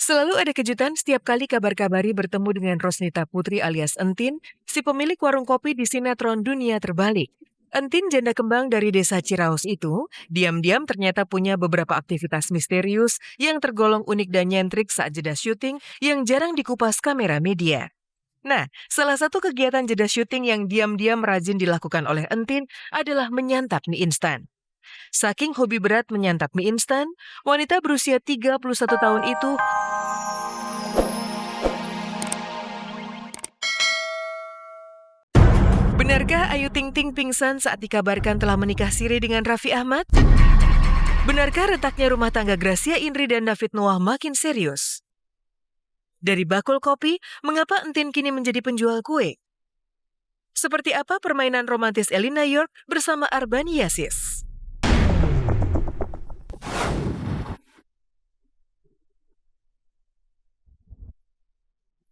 Selalu ada kejutan setiap kali Kabar-Kabari bertemu dengan Rosnita Putri alias Entin, si pemilik warung kopi di sinetron Dunia Terbalik. Entin, janda kembang dari desa Ciraos itu, diam-diam ternyata punya beberapa aktivitas misterius yang tergolong unik dan nyentrik saat jeda syuting yang jarang dikupas kamera media. Nah, salah satu kegiatan jeda syuting yang diam-diam rajin dilakukan oleh Entin adalah menyantap mie instan. Saking hobi berat menyantap mie instan, wanita berusia 31 tahun itu benarkah Ayu Ting Ting pingsan saat dikabarkan telah menikah siri dengan Raffi Ahmad? Benarkah retaknya rumah tangga Gracia Indri dan David Noah makin serius? Dari bakul kopi, mengapa Entin kini menjadi penjual kue? Seperti apa permainan romantis Elina York bersama Arban Yasis?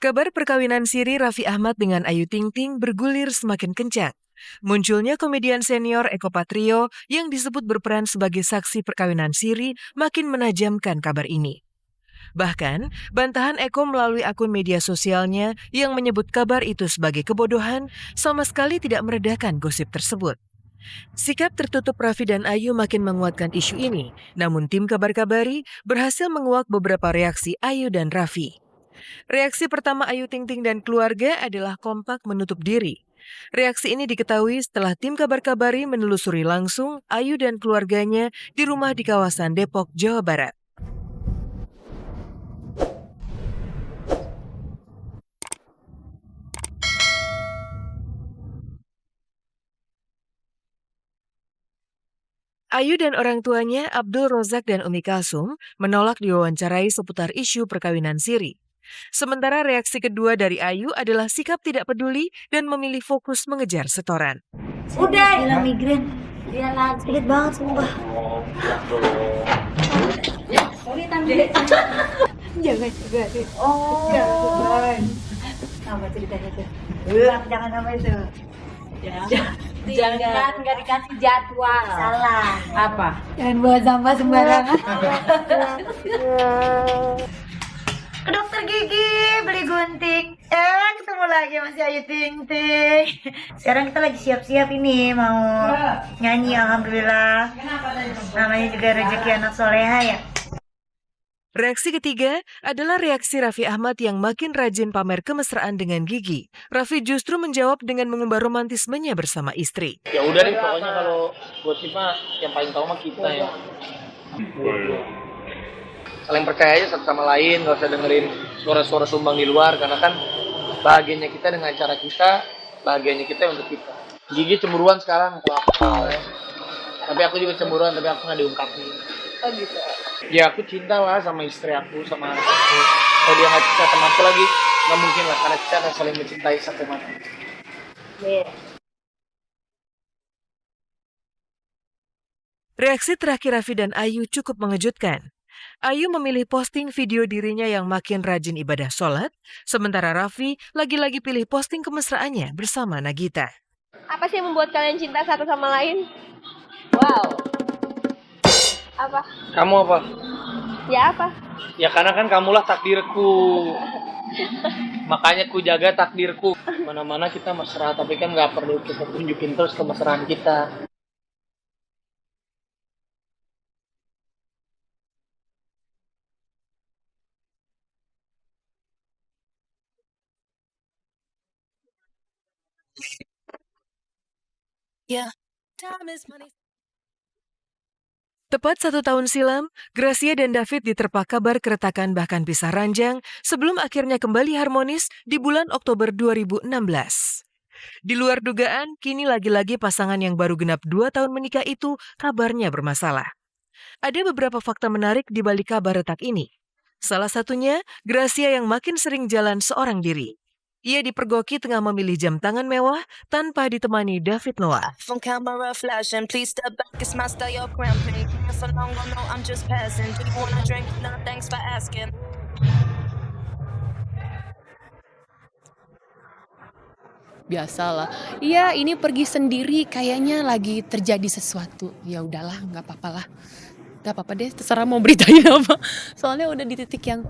Kabar perkawinan siri Raffi Ahmad dengan Ayu Ting Ting bergulir semakin kencang. Munculnya komedian senior Eko Patrio yang disebut berperan sebagai saksi perkawinan siri makin menajamkan kabar ini. Bahkan, bantahan Eko melalui akun media sosialnya yang menyebut kabar itu sebagai kebodohan sama sekali tidak meredakan gosip tersebut. Sikap tertutup Raffi dan Ayu makin menguatkan isu ini, namun tim Kabar-Kabari berhasil menguak beberapa reaksi Ayu dan Raffi. Reaksi pertama Ayu Ting Ting dan keluarga adalah kompak menutup diri. Reaksi ini diketahui setelah tim Kabar-Kabari menelusuri langsung Ayu dan keluarganya di rumah di kawasan Depok, Jawa Barat. Ayu dan orang tuanya, Abdul Rozak dan Umi Kalsum, menolak diwawancarai seputar isu perkawinan siri. Sementara reaksi kedua dari Ayu adalah sikap tidak peduli dan memilih fokus mengejar setoran. Udah, bilang migrain. Dia sakit banget sumpah. Sorry tante. Jangan juga deh. Oh. Jangan. Apa ceritanya tuh? Jangan apa itu. Ya. Jangan nggak dikasih jadwal. Salah. Apa? Jangan bawa sampah sembarangan. Ke dokter gigi beli gunting. Ketemu lagi masih Ayu Ting Ting. Sekarang kita lagi siap-siap ini mau nyanyi, alhamdulillah. Namanya juga rezeki anak soleha ya. Reaksi ketiga adalah reaksi Raffi Ahmad yang makin rajin pamer kemesraan dengan Gigi. Raffi justru menjawab dengan mengumbar romantismenya bersama istri. Ya udah deh, pokoknya kalau gosip mah yang paling tahu mah kita ya. Saling percaya aja satu sama lain, gak usah dengerin suara-suara sumbang di luar, karena kan bahagianya kita dengan cara kita, bahagianya kita untuk kita. Gigi cemburuan sekarang, tapi aku juga cemburuan, tapi aku gak diungkapin. Oh gitu. Ya aku cinta lah sama istri aku, sama anak aku. Kalau dia gak cinta sama aku lagi, gak mungkin lah, karena kita akan saling mencintai satu mati. Yeah. Reaksi terakhir Raffi dan Ayu cukup mengejutkan. Ayu memilih posting video dirinya yang makin rajin ibadah sholat, sementara Raffi lagi-lagi pilih posting kemesraannya bersama Nagita. Apa sih yang membuat kalian cinta satu sama lain? Wow. Apa? Kamu apa? Ya apa? Ya karena kan kamulah takdirku. Makanya ku jaga takdirku. Mana-mana kita mesra, tapi kan gak perlu kita tunjukin terus kemesraan kita. Tepat 1 tahun silam, Gracia dan David diterpa kabar keretakan bahkan pisah ranjang sebelum akhirnya kembali harmonis di bulan Oktober 2016. Di luar dugaan, kini lagi-lagi pasangan yang baru genap 2 tahun menikah itu kabarnya bermasalah. Ada beberapa fakta menarik di balik kabar retak ini. Salah satunya, Gracia yang makin sering jalan seorang diri. Ia dipergoki tengah memilih jam tangan mewah tanpa ditemani David Noah. Phone camera flashing, please step back, it's my style, you're cramping. So long, no, I'm just passing. Do you wanna drink? No, thanks for asking. Biasalah. Iya, ini pergi sendiri kayaknya lagi terjadi sesuatu. Ya udahlah, nggak apa-apalah. gak apa-apa deh, terserah mau beritain apa. Soalnya udah di titik yang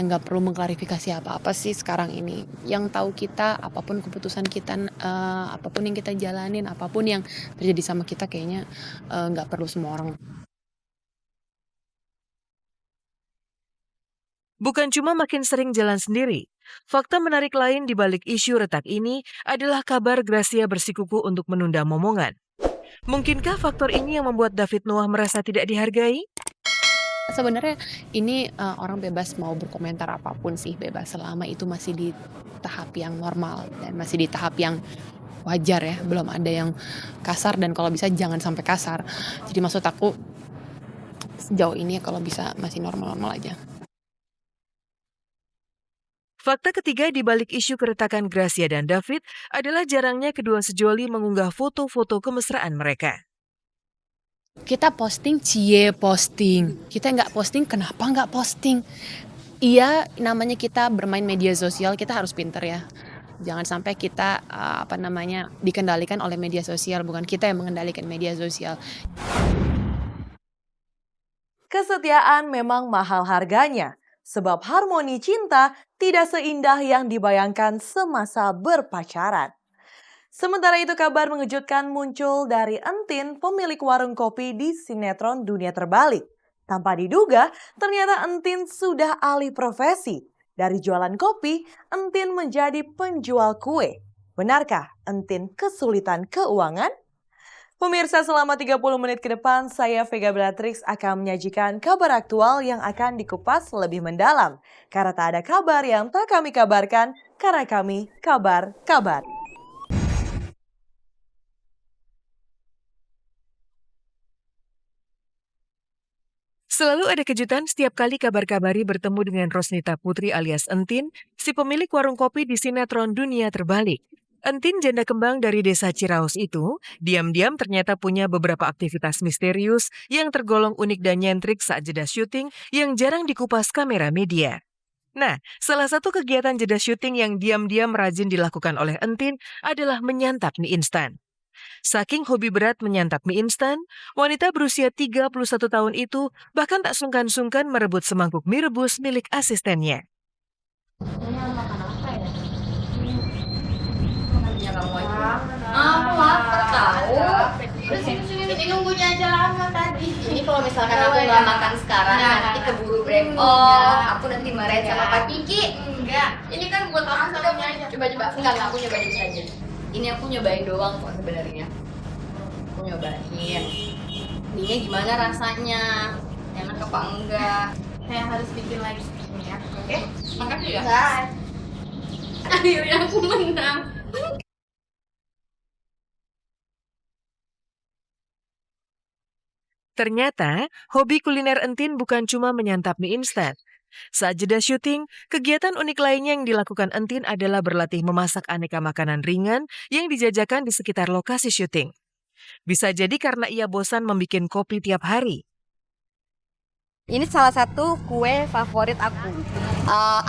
nggak perlu mengklarifikasi apa-apa sih sekarang ini. Yang tahu kita, apapun keputusan kita, apapun yang kita jalanin, apapun yang terjadi sama kita, kayaknya nggak perlu semua orang. Bukan cuma makin sering jalan sendiri, fakta menarik lain di balik isu retak ini adalah kabar Gracia bersikukuh untuk menunda momongan. Mungkinkah faktor ini yang membuat David Noah merasa tidak dihargai? Sebenarnya ini orang bebas mau berkomentar apapun sih, bebas selama itu masih di tahap yang normal dan masih di tahap yang wajar ya, belum ada yang kasar dan kalau bisa jangan sampai kasar. Jadi maksud aku sejauh ini kalau bisa masih normal-normal aja. Fakta ketiga di balik isu keretakan Gracia dan David adalah jarangnya kedua sejoli mengunggah foto-foto kemesraan mereka. Kita posting, posting. Kita nggak posting, kenapa nggak posting? Iya, namanya kita bermain media sosial, kita harus pinter ya. Jangan sampai kita dikendalikan oleh media sosial, bukan kita yang mengendalikan media sosial. Kesetiaan memang mahal harganya, sebab harmoni cinta tidak seindah yang dibayangkan semasa berpacaran. Sementara itu kabar mengejutkan muncul dari Entin, pemilik warung kopi di sinetron Dunia Terbalik. Tanpa diduga, ternyata Entin sudah alih profesi. Dari jualan kopi, Entin menjadi penjual kue. Benarkah Entin kesulitan keuangan? Pemirsa, selama 30 menit ke depan, saya Vega Beatrix akan menyajikan kabar aktual yang akan dikupas lebih mendalam. Karena tak ada kabar yang tak kami kabarkan, karena kami kabar-kabar. Selalu ada kejutan setiap kali kabar-kabari bertemu dengan Rosnita Putri alias Entin, si pemilik warung kopi di sinetron Dunia Terbalik. Entin, janda kembang dari desa Ciraos itu, diam-diam ternyata punya beberapa aktivitas misterius yang tergolong unik dan nyentrik saat jeda syuting yang jarang dikupas kamera media. Nah, salah satu kegiatan jeda syuting yang diam-diam rajin dilakukan oleh Entin adalah menyantap mie instan. Saking hobi berat menyantap mie instan, wanita berusia 31 tahun itu bahkan tak sungkan-sungkan merebut semangkuk mie rebus milik asistennya. Aku lapar tahu. Terus ini nunggunya aja lama tadi. Ini kalau misalkan aku nggak makan sekarang, nanti keburu break. Aku nanti marahin sama Pak Kiki. Enggak. Ini kan buat orang sama aja. Coba-coba. Enggak, aku nyobain aja. Ini aku nyobain doang kok sebenarnya. Aku nyobain. Mie-nya gimana rasanya? Enak apa enggak? Saya harus bikin lagi ini ya. Oke? Makasih ya. Akhirnya aku menang. Ternyata, hobi kuliner Entin bukan cuma menyantap mie instan. Saat jeda syuting, kegiatan unik lainnya yang dilakukan Entin adalah berlatih memasak aneka makanan ringan yang dijajakan di sekitar lokasi syuting. Bisa jadi karena ia bosan membuat kopi tiap hari. Ini salah satu kue favorit aku.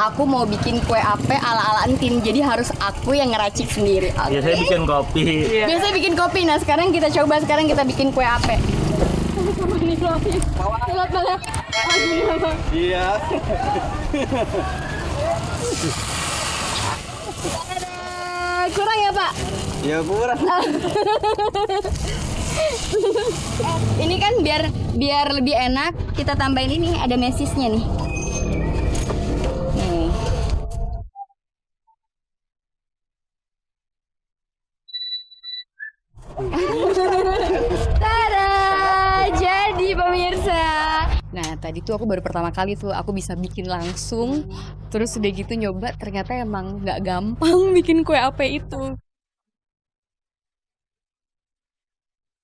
Aku mau bikin kue ape ala-ala Entin, jadi harus aku yang ngeracik sendiri. Biasanya bikin kopi. Biasanya bikin kopi, nah sekarang kita coba, kita bikin kue ape. Selamat banget. Iya. Kurang ya Pak? Ya kurang. Ini kan biar lebih enak, kita tambahin ini, ada mesisnya nih. Nih. Tada! Jadi pemirsa. Nah tadi tuh aku baru pertama kali tuh aku bisa bikin langsung. Terus udah gitu nyoba, ternyata emang gak gampang bikin kue ape itu.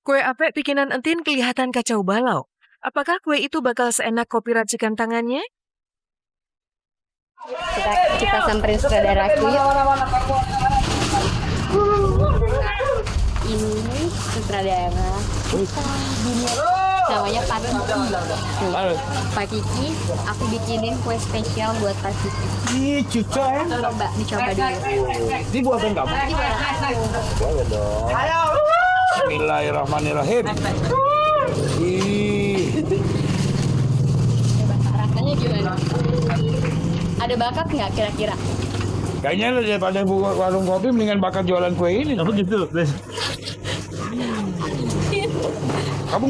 Kue ape bikinan Entin kelihatan kacau balau. Apakah kue itu bakal seenak kopi racikan tangannya? Kita samperin sutradara aku yuk. Ini sutradara kita namanya Pak Kiki. Pak Kiki, aku bikinin kue spesial buat Pak Kiki. Ih, cucu Dicoba dulu. Ini buatan kamu? Boleh dong. Bismillahirrahmanirrahim. Ih. Gimana? Ada bakat nggak kira-kira? Kayaknya lo daripada buka warung kopi mendingan bakat jualan kue ini. Apa gitu? Kamu